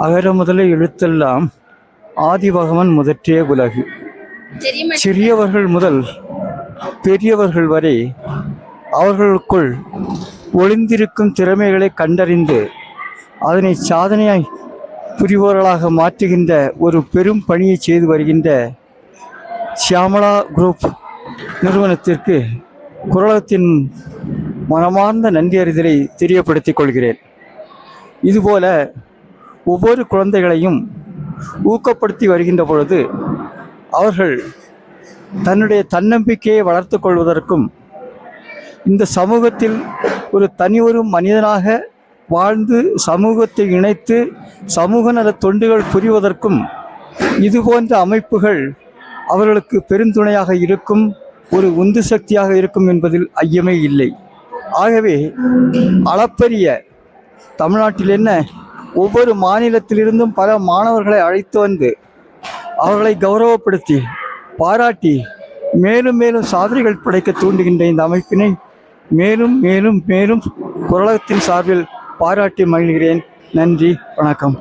அகர முதல எழுத்தெல்லாம் ஆதிபகவன் முதற்றே உலகு. சிறியவர்கள் முதல் பெரியவர்கள் வரை அவர்களுக்குள் ஒளிந்திருக்கும் திறமைகளை கண்டறிந்து அதனை சாதனையாய் புரிவோர்களாக மாற்றுகின்ற ஒரு பெரும் பணியை செய்து வருகின்ற ஷியாமளா குரூப் நிறுவனத்திற்கு குரலகத்தின் மனமார்ந்த நன்றி அறிதலை தெரியப்படுத்திக் கொள்கிறேன். இதுபோல ஒவ்வொரு குழந்தைகளையும் ஊக்கப்படுத்தி வருகின்ற பொழுது அவர்கள் தன்னுடைய தன்னம்பிக்கையை வளர்த்து கொள்வதற்கும் இந்த சமூகத்தில் ஒரு தனி மனிதனாக வாழ்ந்து சமூகத்தை இணைத்து சமூக நல தொண்டுகள் புரிவதற்கும் இதுபோன்ற அமைப்புகள் அவர்களுக்கு பெருந்துணையாக இருக்கும், ஒரு உந்து சக்தியாக இருக்கும் என்பதில் ஐயமே இல்லை. ஆகவே அளப்பரிய தமிழ்நாட்டில் என்ன ஒவ்வொரு மாநிலத்திலிருந்தும் பல மாணவர்களை அழைத்து வந்து அவர்களை கௌரவப்படுத்தி பாராட்டி மேலும் மேலும் சாதனைகள் படைக்க தூண்டுகின்ற இந்த அமைப்பினை மேலும் மேலும் மேலும் குரலகத்தின் சார்பில் பாராட்டி மகிழ்கிறேன். நன்றி, வணக்கம்.